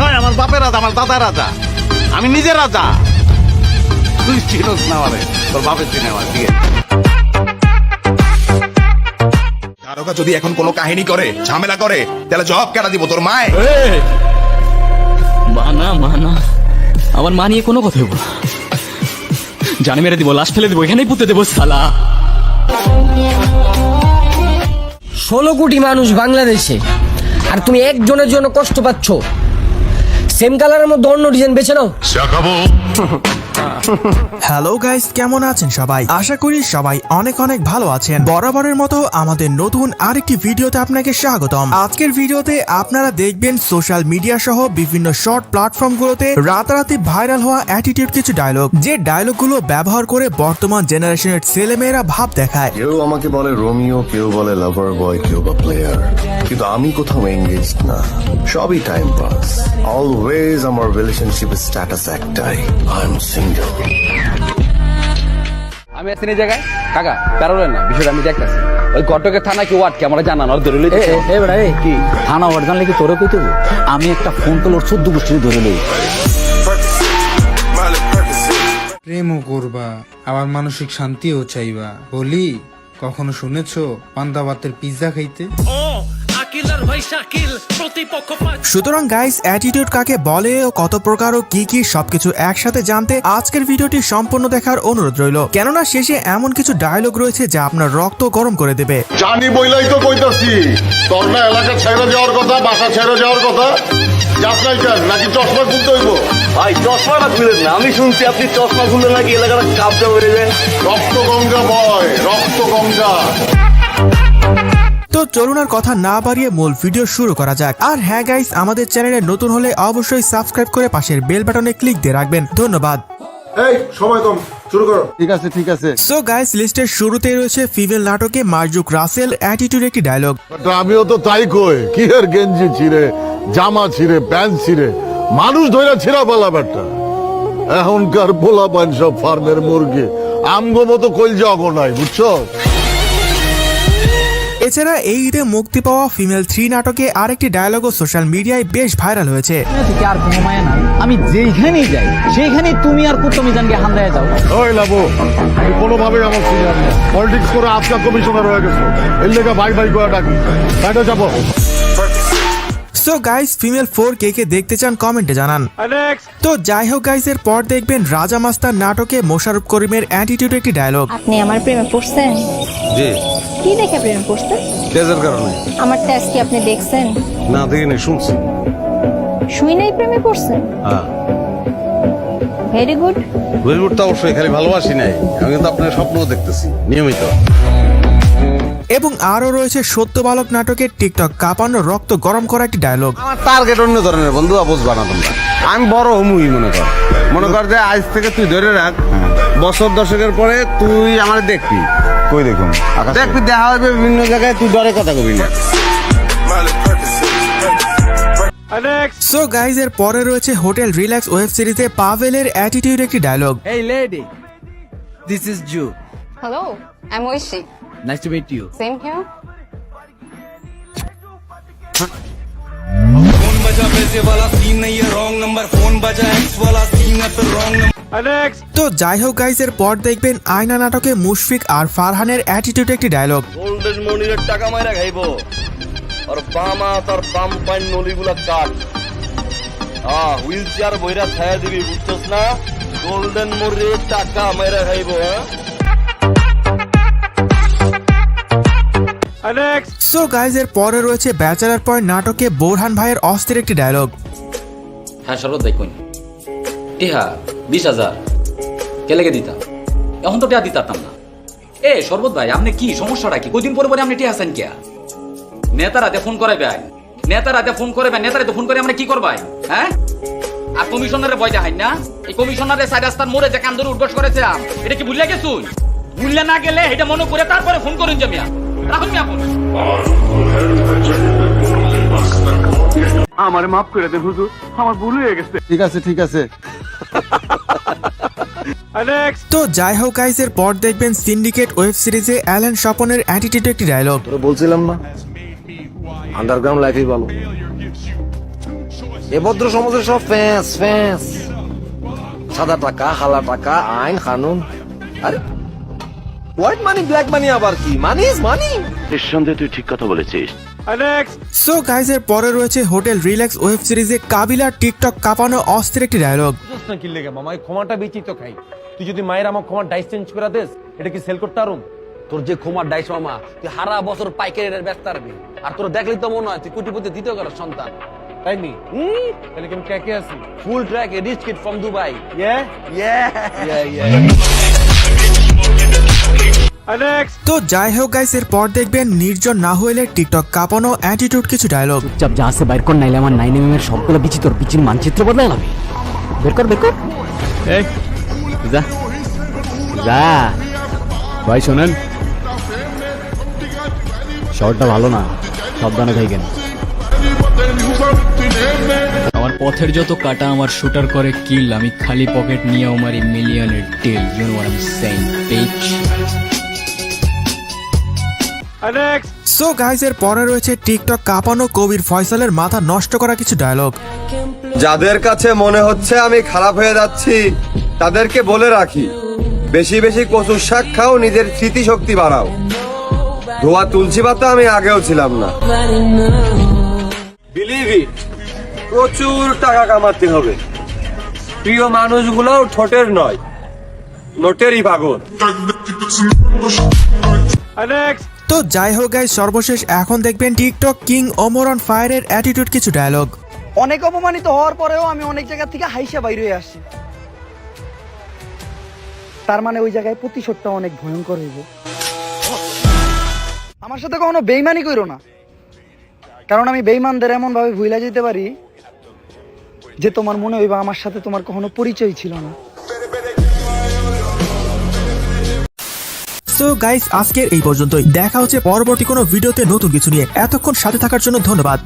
আমার বাপের রাজা, আমার দাদা রাজা, আমি নিজে রাজা। তুই চিনোস না আমারে, তোর বাপের চিনে আমার। ঠিক আছে, তারকা যদি এখন কোনো কাহিনী করে, ঝামেলা করে, তাহলে জবাব কেটা দিব তোর মায়? মানা আমার মা নিয়ে কোনো কথা বলবো, জানে মেরে দিব, লাশ ফেলে দিব, এখানেই পুঁতে দেবো শালা। 16 কোটি মানুষ বাংলাদেশে, আর তুমি একজনের জন্য কষ্ট পাচ্ছ। সেম কালারের মধ্যে অন্য ডিজাইন বেছে নাও। হ্যালো গাইস, কেমন আছেন সবাই? আশা করি সবাই অনেক অনেক ভালো আছেন। বরাবরের মতো আমাদের নতুন আরেকটি ভিডিওতে আপনাকে স্বাগতম। আজকের ভিডিওতে আপনারা দেখবেন সোশ্যাল মিডিয়া সহ বিভিন্ন শর্ট প্ল্যাটফর্মগুলোতে রাতারাতি ভাইরাল হওয়া অ্যাটিটিউড কিছু ডায়লগ, যে ডায়লগগুলো ব্যবহার করে বর্তমান জেনারেশনের ছেলেমেয়েরা ভাব দেখায়। কেউ আমাকে বলে রোমিও, কেউ বলে লাভার বয়, কেউ বা প্লেয়ার, কিন্তু আমি কোথাও এঙ্গেজ না, সবই টাইম পাস। অলওয়েজ আমার রিলেশনশিপের স্ট্যাটাস একটাই, আই এম সিঙ্গেল। আমি আছি এই জায়গায় কাকা, কারণ না বিষয়টা আমি দেখতেছি। ওই ঘটকের থানা কি ওয়ার্ড কি আমরা জানানো ধরে লই কি থানা ওয়ার্ড জানলে কি তোরে কইতে হবে? আমি একটা ফোন কল ওর 14 গোষ্ঠী ধরে লই। প্রেমও করবা, আবার মানসিক শান্তিও চাইবা। বলি, কখনো শুনেছো পান্তা ভাতের পিৎজা খাইতে? সুতরাং গাইস, অ্যাটিটিউড কাকে বলে ও কত প্রকার ও কি কি সবকিছু একসাথে জানতে আজকের ভিডিওটি সম্পূর্ণ দেখার অনুরোধ রইল, কেননা শেষে এমন কিছু ডায়লগ রয়েছে যা আপনার রক্ত গরম করে দেবে। জানি বইলাই তো কইতাছি, তোর না এলাকা ছেড়ে যাওয়ার কথা, বাসা ছেড়ে যাওয়ার কথা। যাস নাই কেন? নাকি চশমা খুলতে হইব? ভাই চশমাটা খুলেন না, আমি শুনছি আপনি চশমা খুললে নাকি এলাকাটা কাবজা বেড়ে যায়। রক্ত গঙ্গা বয়, রক্ত গঙ্গা। তো চলুন আর কথা না বাড়িয়ে মূল ভিডিও শুরু করা যাক। আর হ্যাঁ গাইস, আমাদের চ্যানেলে নতুন হলে অবশ্যই সাবস্ক্রাইব করে পাশের বেল বাটনে ক্লিক দিয়ে রাখবেন। ধন্যবাদ। এই সময় কম, শুরু করো। ঠিক আছে। সো গাইস, লিস্টের শুরুতেই রয়েছে ফিমেল নাটকে মার্জুক রাসেল অ্যাটিটিউড একটি ডায়লগ। আমিও তো তাই কই, কি এর গেঞ্জি ছিঁড়ে, জামা ছিঁড়ে, প্যান্ট ছিঁড়ে, মানুষ ধরে ছিঁড়া পালা বেটা। এখনকার পোলা পান সব ফার্মের মুরগি, আমগো মতো কইল অগো নাই, বুঝছো? এছাড়া এই ঈদে মুক্তি পাওয়া ফিমেল 3 নাটকে আরেকটি ডায়লগও সোশ্যাল মিডিয়ায় বেশ ভাইরাল হয়েছে। আর কোনো মায়া নাই, আমি যেইখানেই যাই সেইখানেই তুমি আর কুত্তমি জানকে হান্দায় যাও। ওই লাবো, তুই কোনোভাবে আমার সিনিয়র না, পলিটিক্স করে আজকা কমিশনার হয়ে গেছো, এর লেগে ভাই ভাই করে ডাকি, বাইরে যাবো। সো গাইস, ফিমেল 4 কে কে দেখতে চান কমেন্টে জানান। তো যাই হোক গাইস, এর পর দেখবেন রাজা মাস্টার নাটকে মোশাররফ করিমের অ্যাটিটিউড একটি ডায়লগ। আপনি আমার প্রেমে পড়ছেন? জি। কি দেখে প্রেমে পড়ছেন? তেজের কারণে। আমার টেস্ট কি আপনি দেখছেন? না দেখিনি, শুনছি। শুই নাই প্রেমে পড়ছেন? হ্যাঁ, ভেরি গুড। বলিউড তো অবশ্যই, খালি ভালোবাসি নাই, আমি কিন্তু আপনার স্বপ্নও দেখতেছি নিয়মিত। এবং আরো রয়েছে সত্য বালক নাটকের টিকটক কাঁপানো রক্ত গরম করা একটি ডায়লগ। আমার টার্গেট অন্য ধরনের, বন্ধু বুঝবা না তোমরা। আমি বড় হমুই মনে কর যে আজ থেকে তুই ধরে রাখ, বছর দশকের পরে তুই আমার দেখবি। কই দেখুন? দেখবি, দেখা হবে বিভিন্ন জায়গায়, তুই ডরে কথা কবি না। সো গাইজ, এর পরে রয়েছে হোটেল রিল্যাক্স ওয়েব সিরিজে পাভেলের অ্যাটিটিউড একটি dialogue. Hey lady, this is Ju. Hello, I am Oishi. Nice to meet you. Same here. Phone बजा पैसे वाला सीन नहीं है, रॉन्ग नंबर। फोन बजा एक्स वाला सीन है, फिर रॉन्ग नंबर। তো যাই হোক গাইজ, এর পর দেখবেন আয়না নাটকে মুশফিক আর ফারহানের অ্যাটিটিউড একটি ডায়লগ। গোল্ডেন মনিরের টাকা মাইরা খাইবো, আর বামা তার বাম পাইন নলিগুলা কাট। হুইল চেয়ার বইরা ছায়া দিবি, বুঝছস না? গোল্ডেন মনিরের টাকা মাইরা খাইবো। সো গাইজ, এর পরে রয়েছে ব্যাচেলার পয়েন্ট নাটকে বোরহান ভাইয়ের অস্থির একটি ডায়লগ। হ্যাঁ শরৎ দেখুন, টিহা 20,000 কে লেগে দিতাম, এখন তো টিহা দিতাম না। এ শরবত ভাই, আপনি কি সমস্যাটা কি? কদিন পরে পরে আপনি টিহা আছেন কে? নেতারাতে ফোন করাবেন, নেতারাতে ফোন করবেন, নেতারাতে ফোন করে আমরা কি করবাই? হ্যাঁ, আর কমিশনারে ভয় দেখাই না? এই কমিশনারে 4 রাস্তার মোড়ে যে কান ধরে উঠবস করেছে, এটা কি ভুলিয়া গেছুন? ভুলিয়া না গেলে এটা মনে করে তারপরে ফোন করুন যে মিয়া রাহুল মিয়া ফোন। আমারে মাফ করে দেন হুজুর, আমার ভুল হয়ে গেছে। ঠিক আছে। তো যাই হোক গাইজ, এর পর দেখবেন সিন্ডিকেট ওয়েব সিরিজে অ্যালেন স্বপনের অ্যাটিটিউড একটি ডায়লগ। তোরা বলছিলাম না, আন্ডারগ্রাউন্ড লাইফই ভালো। এ ভদ্র সমাজের সব ফ্যাঁস ফ্যাঁস, সাদা টাকা হালা টাকা আইন কানুন। আরে হোয়াইট মানি ব্ল্যাক মানি আবার কি, মানি ইজ মানি। নিঃসন্দেহে তুই ঠিক কথা বলেছিস। সো গাইজ এর পরে রয়েছে হোটেল রিল্যাক্স ওয়েব সিরিজে কাবিলার টিকটক কাঁপানো অস্থির একটি ডায়লগ। না কি লেগে মামা, এই ক্ষমাটা বেচি তো খাই। তুই যদি মায়ের আমার ক্ষমার ডাইস চেঞ্জ করে দেস, এটা কি সেল করতে পারুম? তোর যে ক্ষমার ডাইস মামা, তুই হারা বছর পাইকারি রেট ব্যস্ত পারবি। আর তোর দেখলেই তো মনে হয় তুই কোটিপতি দ্বিতীয় ঘরের সন্তান। তাই নি? তাহলে কেন কে আছি? Full track a rich kid from Dubai. তো যাই হোক গাইস এর পর দেখবেন নির্জন না হইলে টিকটক কাঁপানো অ্যাটিটিউড কিছু ডায়লগ। চুপচাপ যা আছে বাইর কর, নাইলে আমার 9mm এর সবগুলো বিচি তোর বিচির মানচিত্র বদলায় যাবে। বের কর বের কর। এই যা যা ভাই, শোনেন শহরটা ভালো না, সাবধানে থাকেন। আমার পথের যত কাটা আমার শুটার করে কিল, আমি খালি পকেট নিয়ে আমারই মিলিয়নের deal. You know what I am saying bitch. So guys এর পরে রয়েছে টিকটক কাঁপানো কবির ফয়সালের মাথা নষ্ট করা কিছু ডায়লগ। যাদের কাছে মনে হচ্ছে আমি খারাপ হয়ে যাচ্ছি তাদেরকে বলে রাখি, বেশি বেশি কচুর শাক খাও, নিজের স্মৃতিশক্তি বাড়াও। ধোয়া তুলসী পাতা আমি আগেও ছিলাম না। বিলিভ ইট, প্রচুর টাকা কামাতে হবে। প্রিয় মানুষগুলোও ঠোঁটের নয়, নোটেরই পাগল। তো যাই হোক গাইস সর্বশেষ এখন দেখবেন টিকটক কিং ওমর অন ফায়ারের অ্যাটিটিউড কিছু ডায়লগ। অনেক অপমানিত হওয়ার পরেও আমি অনেক জায়গা থেকে হাইসা বাইরে হয়ে আসছি। তার মানে ওই জায়গায় প্রতিশোধটা অনেক ভয়ঙ্কর হইব। আমার সাথে কখনো বেইমানি কইরো না, কারণ আমি বেইমানদের এমন ভাবে ভুইলা যেতে পারি যে তোমার মনে হইবা আমার সাথে তোমার কখনো পরিচয় ছিল না। সো গাইস আজকের এই পর্যন্তই, দেখা হচ্ছে পরবর্তী কোনো ভিডিওতে নতুন কিছু নিয়ে। এতক্ষণ সাথে থাকার জন্য ধন্যবাদ।